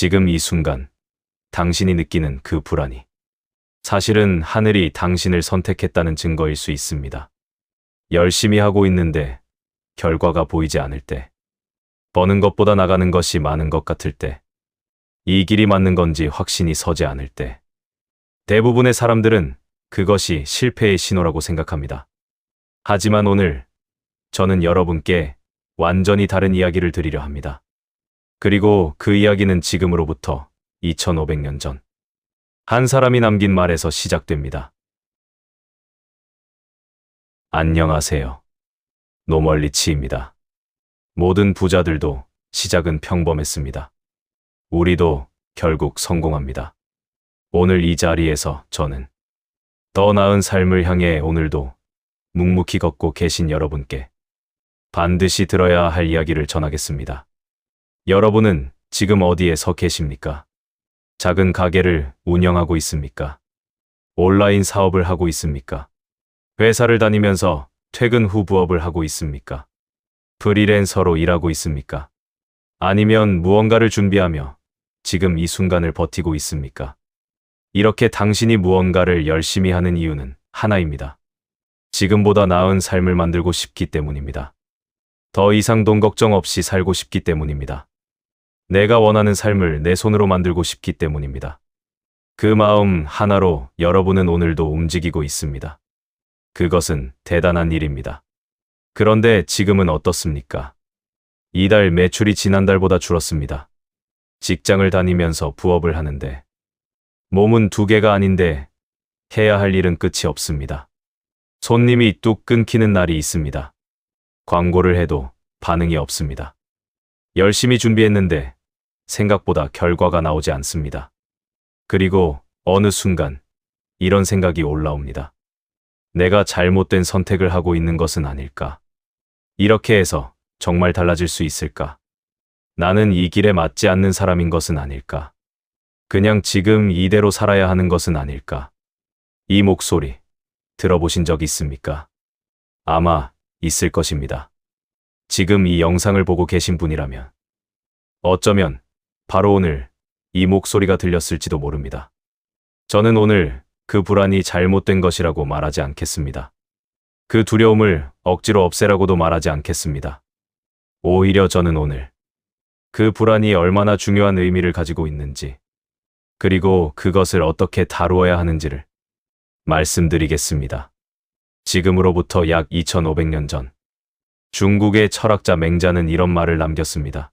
지금 이 순간, 당신이 느끼는 그 불안이 사실은 하늘이 당신을 선택했다는 증거일 수 있습니다. 열심히 하고 있는데 결과가 보이지 않을 때, 버는 것보다 나가는 것이 많은 것 같을 때, 이 길이 맞는 건지 확신이 서지 않을 때, 대부분의 사람들은 그것이 실패의 신호라고 생각합니다. 하지만 오늘 저는 여러분께 완전히 다른 이야기를 드리려 합니다. 그리고 그 이야기는 지금으로부터 2500년 전 한 사람이 남긴 말에서 시작됩니다. 안녕하세요. 노멀리치입니다. 모든 부자들도 시작은 평범했습니다. 우리도 결국 성공합니다. 오늘 이 자리에서 저는 더 나은 삶을 향해 오늘도 묵묵히 걷고 계신 여러분께 반드시 들어야 할 이야기를 전하겠습니다. 여러분은 지금 어디에 서 계십니까? 작은 가게를 운영하고 있습니까? 온라인 사업을 하고 있습니까? 회사를 다니면서 퇴근 후 부업을 하고 있습니까? 프리랜서로 일하고 있습니까? 아니면 무언가를 준비하며 지금 이 순간을 버티고 있습니까? 이렇게 당신이 무언가를 열심히 하는 이유는 하나입니다. 지금보다 나은 삶을 만들고 싶기 때문입니다. 더 이상 돈 걱정 없이 살고 싶기 때문입니다. 내가 원하는 삶을 내 손으로 만들고 싶기 때문입니다. 그 마음 하나로 여러분은 오늘도 움직이고 있습니다. 그것은 대단한 일입니다. 그런데 지금은 어떻습니까? 이달 매출이 지난달보다 줄었습니다. 직장을 다니면서 부업을 하는데 몸은 2개가 아닌데 해야 할 일은 끝이 없습니다. 손님이 뚝 끊기는 날이 있습니다. 광고를 해도 반응이 없습니다. 열심히 준비했는데 생각보다 결과가 나오지 않습니다. 그리고 어느 순간 이런 생각이 올라옵니다. 내가 잘못된 선택을 하고 있는 것은 아닐까? 이렇게 해서 정말 달라질 수 있을까? 나는 이 길에 맞지 않는 사람인 것은 아닐까? 그냥 지금 이대로 살아야 하는 것은 아닐까? 이 목소리 들어보신 적 있습니까? 아마 있을 것입니다. 지금 이 영상을 보고 계신 분이라면 어쩌면 바로 오늘 이 목소리가 들렸을지도 모릅니다. 저는 오늘 그 불안이 잘못된 것이라고 말하지 않겠습니다. 그 두려움을 억지로 없애라고도 말하지 않겠습니다. 오히려 저는 오늘 그 불안이 얼마나 중요한 의미를 가지고 있는지, 그리고 그것을 어떻게 다루어야 하는지를 말씀드리겠습니다. 지금으로부터 약 2500년 전 중국의 철학자 맹자는 이런 말을 남겼습니다.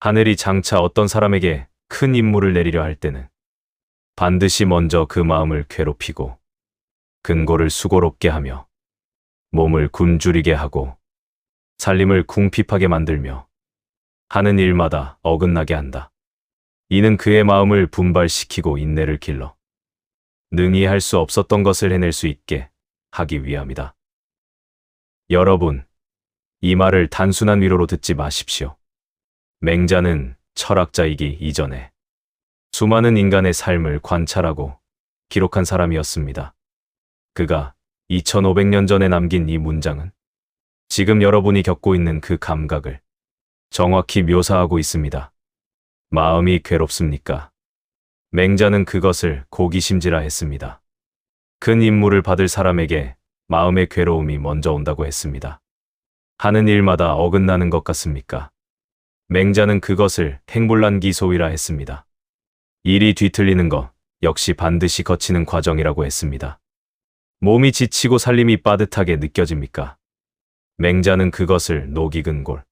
하늘이 장차 어떤 사람에게 큰 임무를 내리려 할 때는 반드시 먼저 그 마음을 괴롭히고 근골을 수고롭게 하며 몸을 굶주리게 하고 살림을 궁핍하게 만들며 하는 일마다 어긋나게 한다. 이는 그의 마음을 분발시키고 인내를 길러 능히 할 수 없었던 것을 해낼 수 있게 하기 위함이다. 여러분, 이 말을 단순한 위로로 듣지 마십시오. 맹자는 철학자이기 이전에 수많은 인간의 삶을 관찰하고 기록한 사람이었습니다. 그가 2500년 전에 남긴 이 문장은 지금 여러분이 겪고 있는 그 감각을 정확히 묘사하고 있습니다. 마음이 괴롭습니까? 맹자는 그것을 고기심지라 했습니다. 큰 임무를 받을 사람에게 마음의 괴로움이 먼저 온다고 했습니다. 하는 일마다 어긋나는 것 같습니까? 맹자는 그것을 행불난기소이라 했습니다. 일이 뒤틀리는 것 역시 반드시 거치는 과정이라고 했습니다. 몸이 지치고 살림이 빠듯하게 느껴집니까? 맹자는 그것을 녹이근골,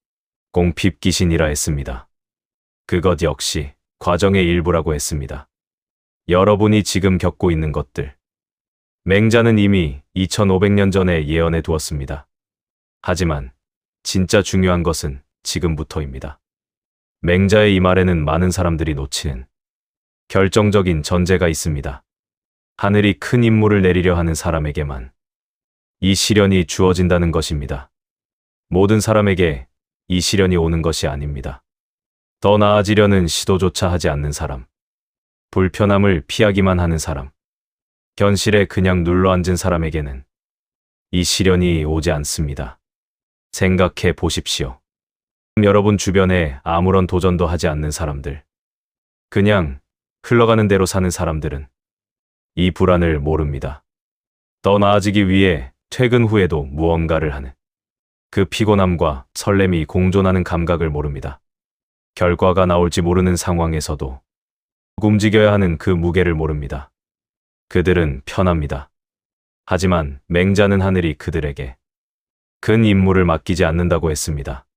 공핍기신이라 했습니다. 그것 역시 과정의 일부라고 했습니다. 여러분이 지금 겪고 있는 것들, 맹자는 이미 2500년 전에 예언해 두었습니다. 하지만 진짜 중요한 것은 지금부터입니다. 맹자의 이 말에는 많은 사람들이 놓치는 결정적인 전제가 있습니다. 하늘이 큰 임무를 내리려 하는 사람에게만 이 시련이 주어진다는 것입니다. 모든 사람에게 이 시련이 오는 것이 아닙니다. 더 나아지려는 시도조차 하지 않는 사람, 불편함을 피하기만 하는 사람, 현실에 그냥 눌러앉은 사람에게는 이 시련이 오지 않습니다. 생각해 보십시오. 여러분 주변에 아무런 도전도 하지 않는 사람들, 그냥 흘러가는 대로 사는 사람들은 이 불안을 모릅니다. 더 나아지기 위해 퇴근 후에도 무언가를 하는 그 피곤함과 설렘이 공존하는 감각을 모릅니다. 결과가 나올지 모르는 상황에서도 움직여야 하는 그 무게를 모릅니다. 그들은 편합니다. 하지만 맹자는 하늘이 그들에게 큰 임무를 맡기지 않는다고 했습니다.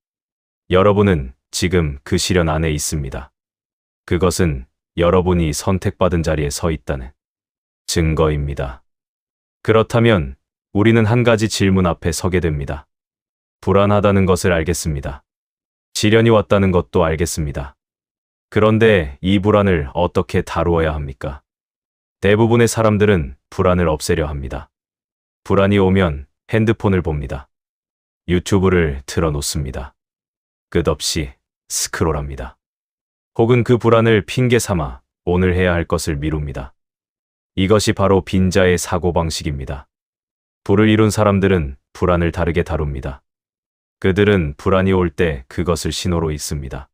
여러분은 지금 그 시련 안에 있습니다. 그것은 여러분이 선택받은 자리에 서 있다는 증거입니다. 그렇다면 우리는 한 가지 질문 앞에 서게 됩니다. 불안하다는 것을 알겠습니다. 시련이 왔다는 것도 알겠습니다. 그런데 이 불안을 어떻게 다루어야 합니까? 대부분의 사람들은 불안을 없애려 합니다. 불안이 오면 핸드폰을 봅니다. 유튜브를 틀어놓습니다. 끝없이 스크롤합니다. 혹은 그 불안을 핑계 삼아 오늘 해야 할 것을 미룹니다. 이것이 바로 빈자의 사고방식입니다. 부를 이룬 사람들은 불안을 다르게 다룹니다. 그들은 불안이 올 때 그것을 신호로 읽습니다.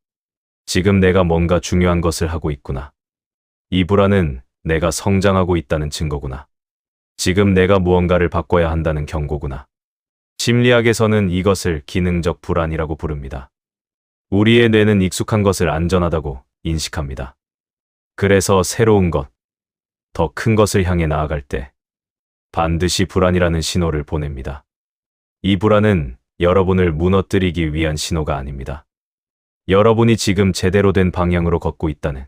지금 내가 뭔가 중요한 것을 하고 있구나. 이 불안은 내가 성장하고 있다는 증거구나. 지금 내가 무언가를 바꿔야 한다는 경고구나. 심리학에서는 이것을 기능적 불안이라고 부릅니다. 우리의 뇌는 익숙한 것을 안전하다고 인식합니다. 그래서 새로운 것, 더 큰 것을 향해 나아갈 때 반드시 불안이라는 신호를 보냅니다. 이 불안은 여러분을 무너뜨리기 위한 신호가 아닙니다. 여러분이 지금 제대로 된 방향으로 걷고 있다는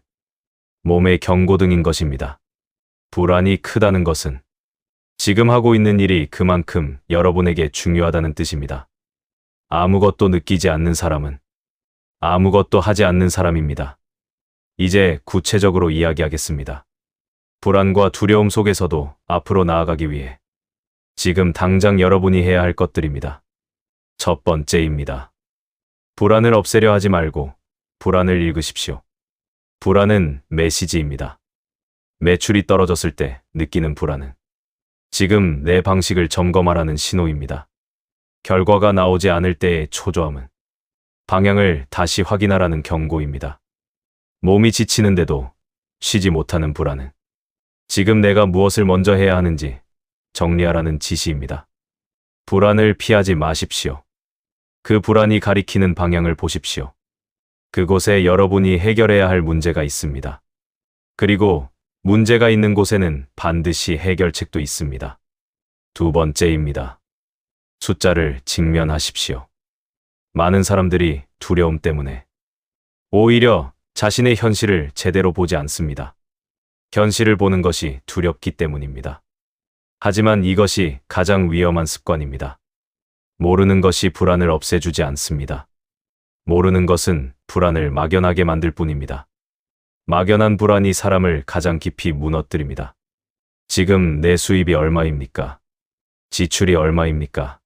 몸의 경고등인 것입니다. 불안이 크다는 것은 지금 하고 있는 일이 그만큼 여러분에게 중요하다는 뜻입니다. 아무것도 느끼지 않는 사람은 아무것도 하지 않는 사람입니다. 이제 구체적으로 이야기하겠습니다. 불안과 두려움 속에서도 앞으로 나아가기 위해 지금 당장 여러분이 해야 할 것들입니다. 첫 번째입니다. 불안을 없애려 하지 말고 불안을 읽으십시오. 불안은 메시지입니다. 매출이 떨어졌을 때 느끼는 불안은 지금 내 방식을 점검하라는 신호입니다. 결과가 나오지 않을 때의 초조함은 방향을 다시 확인하라는 경고입니다. 몸이 지치는데도 쉬지 못하는 불안은 지금 내가 무엇을 먼저 해야 하는지 정리하라는 지시입니다. 불안을 피하지 마십시오. 그 불안이 가리키는 방향을 보십시오. 그곳에 여러분이 해결해야 할 문제가 있습니다. 그리고 문제가 있는 곳에는 반드시 해결책도 있습니다. 두 번째입니다. 숫자를 직면하십시오. 많은 사람들이 두려움 때문에 오히려 자신의 현실을 제대로 보지 않습니다. 현실을 보는 것이 두렵기 때문입니다. 하지만 이것이 가장 위험한 습관입니다. 모르는 것이 불안을 없애주지 않습니다. 모르는 것은 불안을 막연하게 만들 뿐입니다. 막연한 불안이 사람을 가장 깊이 무너뜨립니다. 지금 내 수입이 얼마입니까? 지출이 얼마입니까?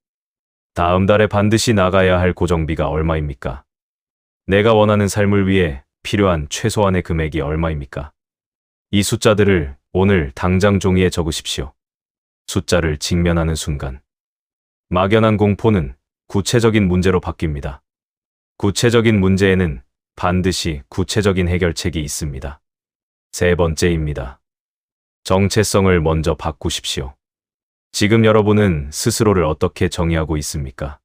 다음 달에 반드시 나가야 할 고정비가 얼마입니까? 내가 원하는 삶을 위해 필요한 최소한의 금액이 얼마입니까? 이 숫자들을 오늘 당장 종이에 적으십시오. 숫자를 직면하는 순간 막연한 공포는 구체적인 문제로 바뀝니다. 구체적인 문제에는 반드시 구체적인 해결책이 있습니다. 세 번째입니다. 정체성을 먼저 바꾸십시오. 지금 여러분은 스스로를 어떻게 정의하고 있습니까?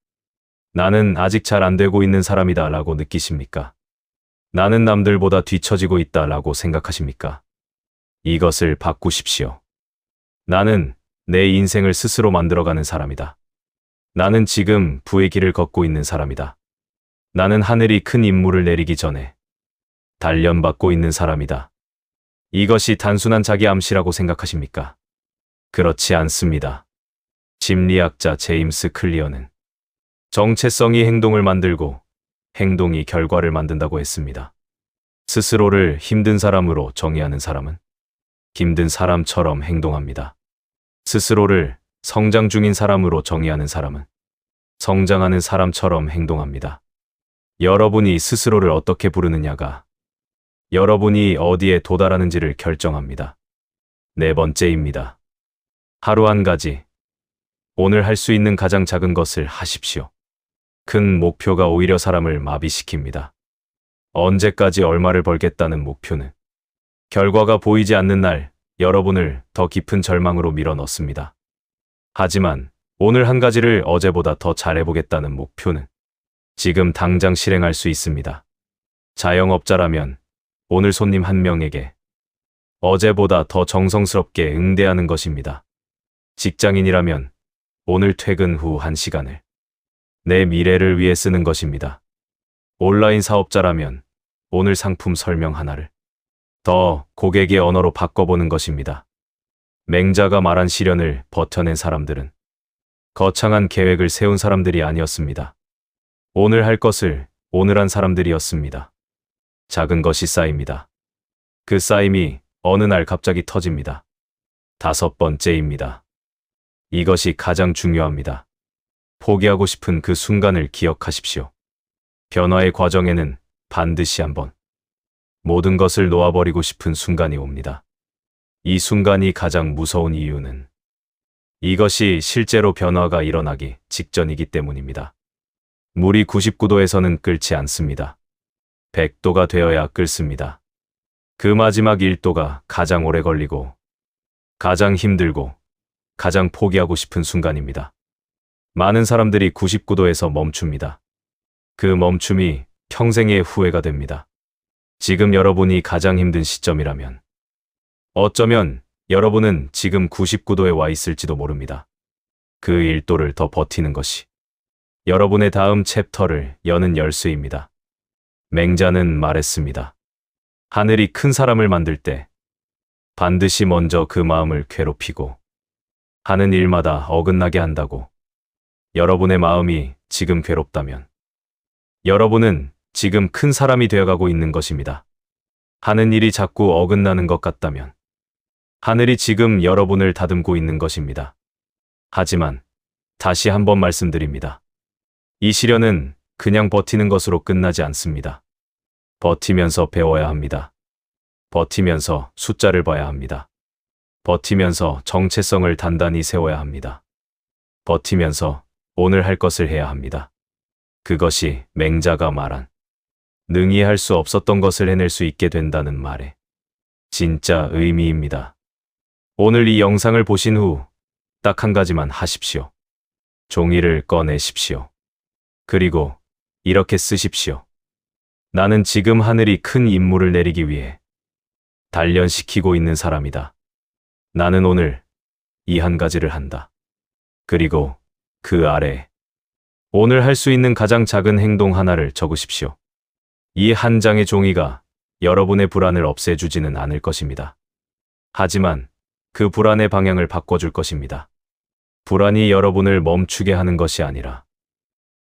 나는 아직 잘 안 되고 있는 사람이다 라고 느끼십니까? 나는 남들보다 뒤처지고 있다 라고 생각하십니까? 이것을 바꾸십시오. 나는 내 인생을 스스로 만들어가는 사람이다. 나는 지금 부의 길을 걷고 있는 사람이다. 나는 하늘이 큰 임무를 내리기 전에 단련받고 있는 사람이다. 이것이 단순한 자기 암시라고 생각하십니까? 그렇지 않습니다. 심리학자 제임스 클리어는 정체성이 행동을 만들고 행동이 결과를 만든다고 했습니다. 스스로를 힘든 사람으로 정의하는 사람은 힘든 사람처럼 행동합니다. 스스로를 성장 중인 사람으로 정의하는 사람은 성장하는 사람처럼 행동합니다. 여러분이 스스로를 어떻게 부르느냐가 여러분이 어디에 도달하는지를 결정합니다. 네 번째입니다. 하루 한 가지, 오늘 할 수 있는 가장 작은 것을 하십시오. 큰 목표가 오히려 사람을 마비시킵니다. 언제까지 얼마를 벌겠다는 목표는 결과가 보이지 않는 날 여러분을 더 깊은 절망으로 밀어넣습니다. 하지만 오늘 한 가지를 어제보다 더 잘해보겠다는 목표는 지금 당장 실행할 수 있습니다. 자영업자라면 오늘 손님 한 명에게 어제보다 더 정성스럽게 응대하는 것입니다. 직장인이라면 오늘 퇴근 후 1시간을 내 미래를 위해 쓰는 것입니다. 온라인 사업자라면 오늘 상품 설명 하나를 더 고객의 언어로 바꿔보는 것입니다. 맹자가 말한 시련을 버텨낸 사람들은 거창한 계획을 세운 사람들이 아니었습니다. 오늘 할 것을 오늘 한 사람들이었습니다. 작은 것이 쌓입니다. 그 쌓임이 어느 날 갑자기 터집니다. 5번째입니다. 이것이 가장 중요합니다. 포기하고 싶은 그 순간을 기억하십시오. 변화의 과정에는 반드시 한번 모든 것을 놓아버리고 싶은 순간이 옵니다. 이 순간이 가장 무서운 이유는 이것이 실제로 변화가 일어나기 직전이기 때문입니다. 물이 99도에서는 끓지 않습니다. 100도가 되어야 끓습니다. 그 마지막 1도가 가장 오래 걸리고 가장 힘들고 가장 포기하고 싶은 순간입니다. 많은 사람들이 99도에서 멈춥니다. 그 멈춤이 평생의 후회가 됩니다. 지금 여러분이 가장 힘든 시점이라면 어쩌면 여러분은 지금 99도에 와 있을지도 모릅니다. 그 1도를 더 버티는 것이 여러분의 다음 챕터를 여는 열쇠입니다. 맹자는 말했습니다. 하늘이 큰 사람을 만들 때 반드시 먼저 그 마음을 괴롭히고 하는 일마다 어긋나게 한다고. 여러분의 마음이 지금 괴롭다면 여러분은 지금 큰 사람이 되어가고 있는 것입니다. 하는 일이 자꾸 어긋나는 것 같다면 하늘이 지금 여러분을 다듬고 있는 것입니다. 하지만 다시 한번 말씀드립니다. 이 시련은 그냥 버티는 것으로 끝나지 않습니다. 버티면서 배워야 합니다. 버티면서 숫자를 봐야 합니다. 버티면서 정체성을 단단히 세워야 합니다. 버티면서 오늘 할 것을 해야 합니다. 그것이 맹자가 말한 능히 할 수 없었던 것을 해낼 수 있게 된다는 말의 진짜 의미입니다. 오늘 이 영상을 보신 후 딱 한 가지만 하십시오. 종이를 꺼내십시오. 그리고 이렇게 쓰십시오. 나는 지금 하늘이 큰 임무를 내리기 위해 단련시키고 있는 사람이다. 나는 오늘 이 한 가지를 한다. 그리고 그 아래에 오늘 할 수 있는 가장 작은 행동 하나를 적으십시오. 이 한 장의 종이가 여러분의 불안을 없애주지는 않을 것입니다. 하지만 그 불안의 방향을 바꿔줄 것입니다. 불안이 여러분을 멈추게 하는 것이 아니라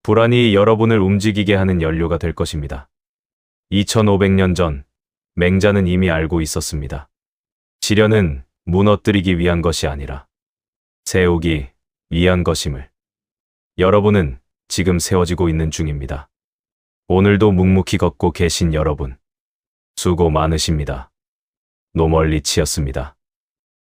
불안이 여러분을 움직이게 하는 연료가 될 것입니다. 2500년 전 맹자는 이미 알고 있었습니다. 시련은 무너뜨리기 위한 것이 아니라 세우기 위한 것임을. 여러분은 지금 세워지고 있는 중입니다. 오늘도 묵묵히 걷고 계신 여러분, 수고 많으십니다. 노멀리치였습니다.